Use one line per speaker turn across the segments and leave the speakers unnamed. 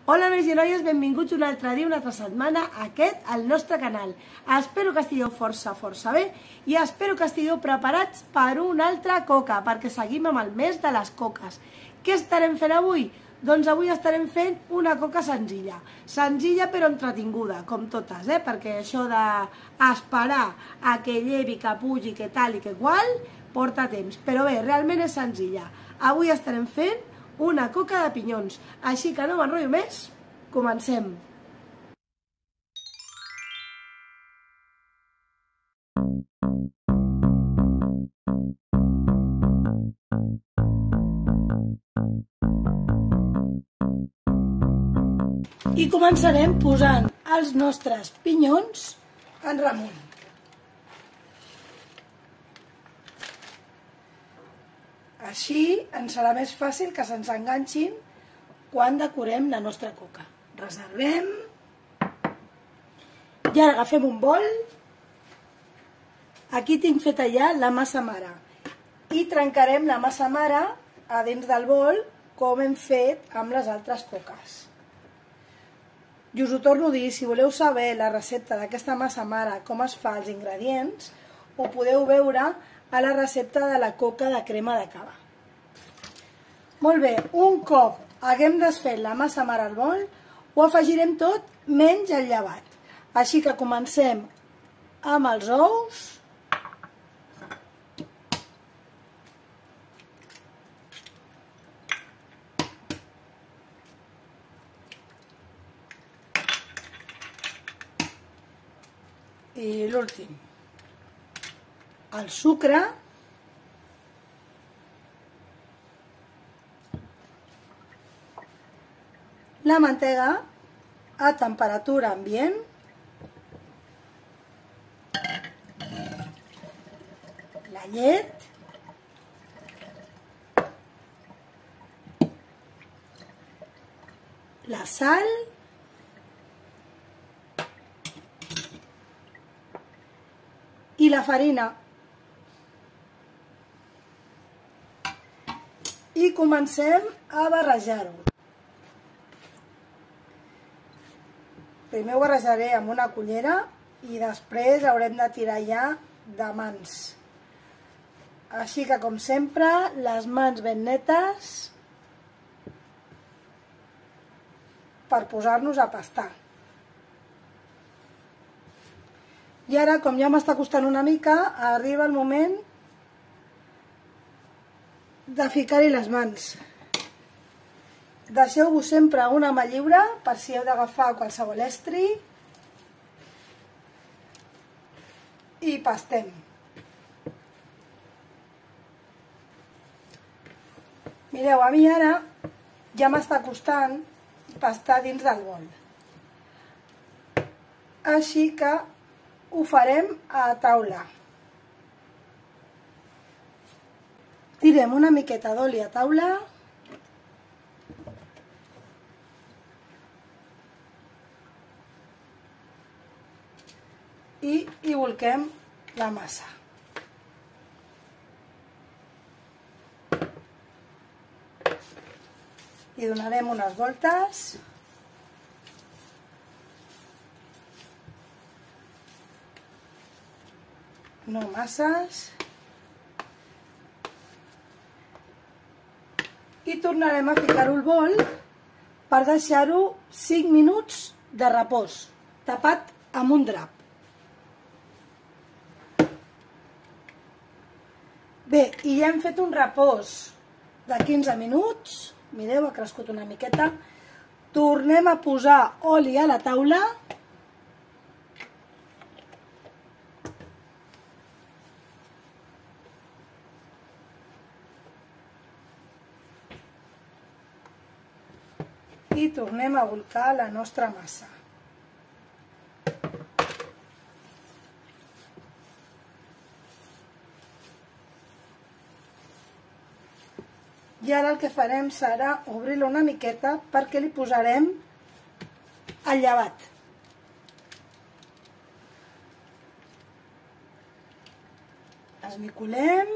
Hola nois i noies, benvinguts un altre dia, una altra setmana a al nostre canal. Espero que estigueu força bé i espero que estigueu preparats per una altra coca, perquè seguim amb el mes de les coques. Què estarem fent avui? Doncs avui estarem fent una coca senzilla. Senzilla però entretinguda, com totes, perquè això d'esperar a que llevi, que pugi, que tal i que qual, porta temps. Però bé, realment és senzilla. Avui estarem fent una coca de pinyons, així que no m'enrotllo més, comencem. I començarem posant els nostres pinyons en remull. Així ens serà més fàcil que se'ns enganxin quan decorem la nostra coca. Reservem. I ara agafem un bol. Aquí tinc feta ja la massa mare. I trencarem la massa mare a dins del bol com hem fet amb les altres coques. I us ho torno a dir, si voleu saber la recepta d'aquesta massa mare, com es fa els ingredients, ho podeu veure a la recepta de la coca de crema de cava. Molt bé, un cop haguem desfet la massa mare al bol, ho afegirem tot menys el llevat. Així que comencem amb els ous. I l'últim, el sucre, la mantega a temperatura ambient, la llet, la sal i la farina. I comencem a barrejar-ho. Primer ho barrejaré amb una cullera i després haurem de tirar ja de mans. Així que, com sempre, les mans ben netes per posar-nos a pastar. I ara, com ja m'està costant una mica, arriba el moment de ficar-hi les mans. Deixeu-vos sempre una mà lliure per si heu d'agafar qualsevol estri i pastem. Mireu, a mi ara ja m'està costant pastar dins del bol. Així que ho farem a taula. Tirem una miqueta d'oli a taula i hi volquem la massa. Hi donarem unes voltes. No masses. I tornarem a ficar-ho al bol per deixar-ho 5 minuts de repòs, tapat amb un drap. Bé, i ja hem fet un repòs de 15 minuts. Mireu, ha crescut una miqueta. Tornem a posar oli a la taula. I tornem a volcar la nostra massa. I ara el que farem serà obrir-la una miqueta perquè li posarem el llevat. Esmicolem.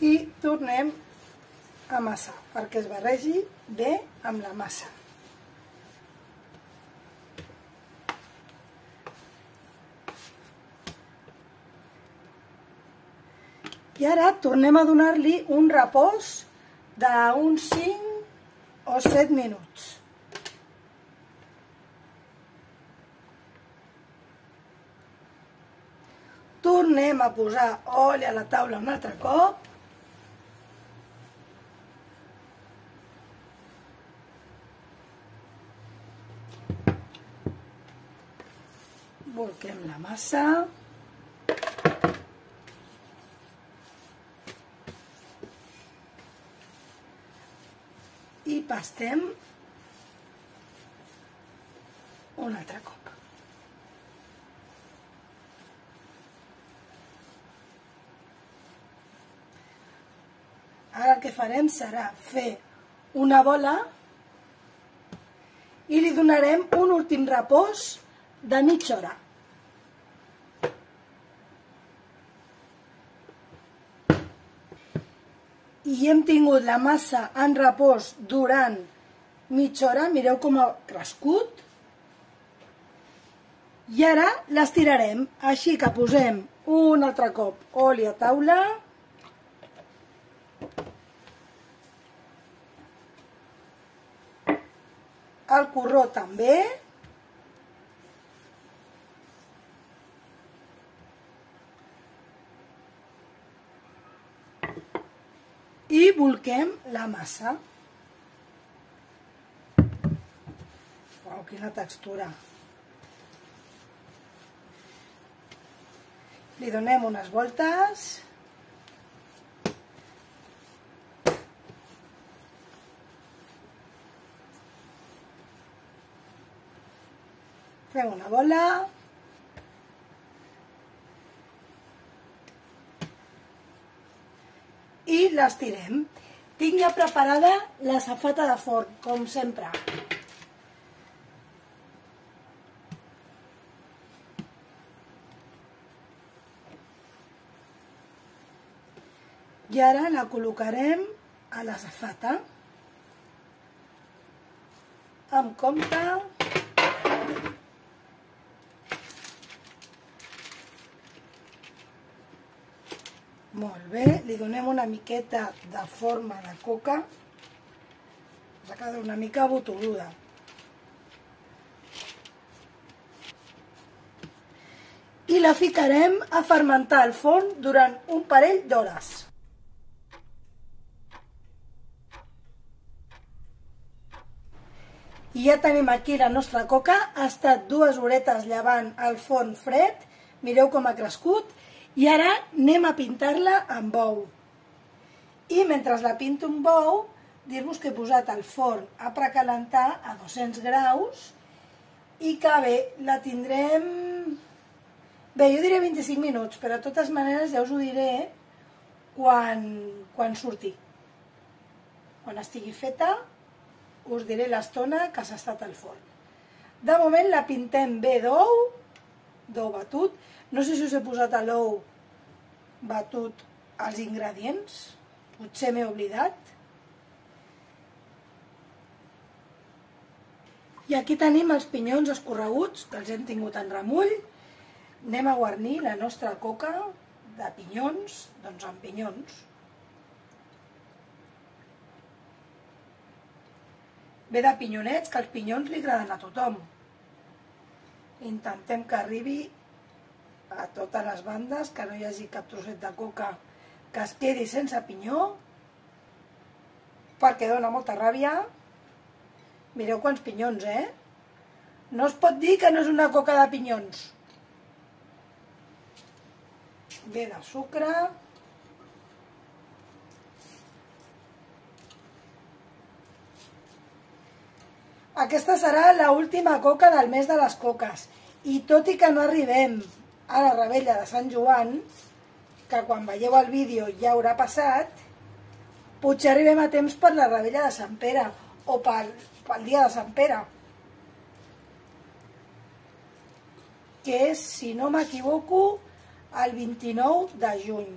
i tornem a amassar perquè es barregi bé amb la massa. I ara tornem a donar-li un repòs d'uns 5 o 7 minuts. Tornem a posar oli a la taula un altre cop. Volquem la massa. I pastem un altre cop. Ara el que farem serà fer una bola i li donarem un últim repòs de mitja hora. I hem tingut la massa en repòs durant mitja hora, mireu com ha crescut. I ara l'estirarem, així que posem un altre cop oli a taula. El corró també. I volquem la massa. Uau, quina textura. Li donem unes voltes. Fem una bola. I l'estirem. Tinc ja preparada la safata de forn, com sempre. I ara la col·locarem a la safata. Amb compte. Molt bé, li donem una miqueta de forma de coca. Ha quedat una mica botoruda. I la ficarem a fermentar al forn durant un parell d'hores. I ja tenim aquí la nostra coca. Ha estat 2 horetes llevant al forn fred. Mireu com ha crescut. I ara anem a pintar-la amb ou. I mentre la pinto amb ou, dir-vos que he posat el forn a precalentar a 200 graus i que bé, la tindrem... Bé, jo diré 25 minuts, però de totes maneres ja us ho diré quan surti. Quan estigui feta, us diré l'estona que s'ha estat al forn. De moment la pintem bé d'ou batut. No sé si us he posat a l'ou batut els ingredients, potser m'he oblidat. I aquí tenim els pinyons escorreguts, que els hem tingut en remull. Anem a guarnir la nostra coca de pinyons, doncs amb pinyons. Ve de pinyonets, que els pinyons li agraden a tothom. Intentem que arribi a totes les bandes, que no hi hagi cap trosset de coca que es quedi sense pinyó, perquè dona molta ràbia. Mireu quants pinyons, No es pot dir que no és una coca de pinyons. Ve de sucre. Aquesta serà l'última coca del mes de les coques. I tot i que no arribem a la revetlla de Sant Joan, que quan veieu el vídeo ja haurà passat, potser arribem a temps per la revetlla de Sant Pere o pel dia de Sant Pere, que és, si no m'equivoco, el 29 de juny.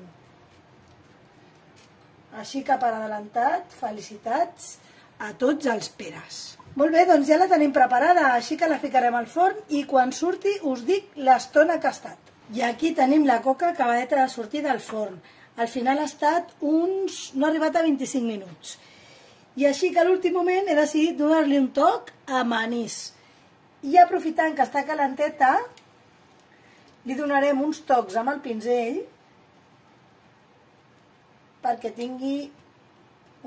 Així que per adelantat, felicitats a tots els Peres. Molt bé, doncs ja la tenim preparada, així que la ficarem al forn i quan surti us dic l'estona que ha estat. I aquí tenim la coca acabadeta de sortir del forn. Al final ha estat no ha arribat a 25 minuts. I així que a l'últim moment he decidit donar-li un toc amb anís. I aprofitant que està calenteta, li donarem uns tocs amb el pinzell perquè tingui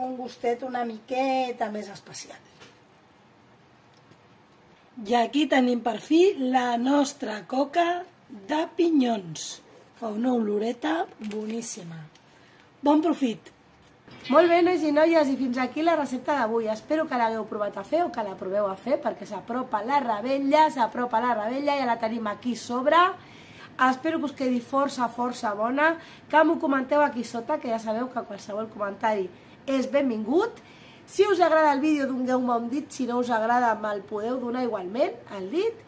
un gustet una miqueta més especial. I aquí tenim per fi la nostra coca de pinyons. Fa una oloreta boníssima. Bon profit! Molt bé, nois i noies, i fins aquí la recepta d'avui. Espero que l'hagueu provat a fer o que la proveu a fer, perquè s'apropa la revetlla, ja la tenim aquí sobre. Espero que us quedi força bona, que m'ho comenteu aquí sota, que ja sabeu que qualsevol comentari és benvingut. Si us agrada el vídeo, doneu-me un dit, si no us agrada me'l podeu donar igualment, el dit.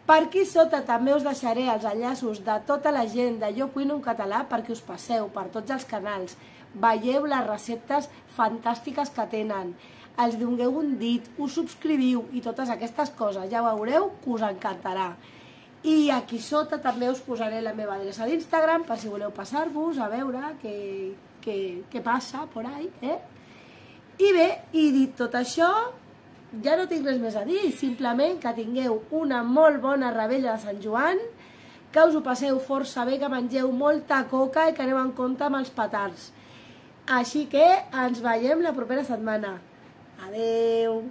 Per aquí sota també us deixaré els enllaços de tota la gent de Jo Cuino en Català perquè us passeu per tots els canals, veieu les receptes fantàstiques que tenen, els doneu un dit, us subscriviu i totes aquestes coses, ja veureu que us encantarà. I aquí sota també us posaré la meva adreça d'Instagram per si voleu passar-vos a veure què passa por ahí, I bé, i dit tot això, ja no tinc res més a dir, simplement que tingueu una molt bona revetlla de Sant Joan, que us ho passeu força bé, que mengeu molta coca i que aneu en compte amb els petards. Així que ens veiem la propera setmana. Adeu!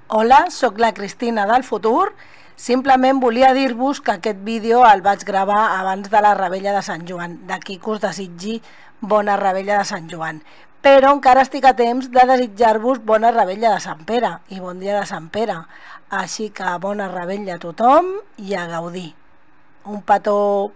Hola, sóc la Cristina del futur. Simplement volia dir-vos que aquest vídeo el vaig gravar abans de la revetlla de Sant Joan. D'aquí que us desitgi bona revetlla de Sant Joan. Però encara estic a temps de desitjar-vos bona revetlla de Sant Pere i bon dia de Sant Pere. Així que bona revetlla a tothom i a gaudir. Un petó!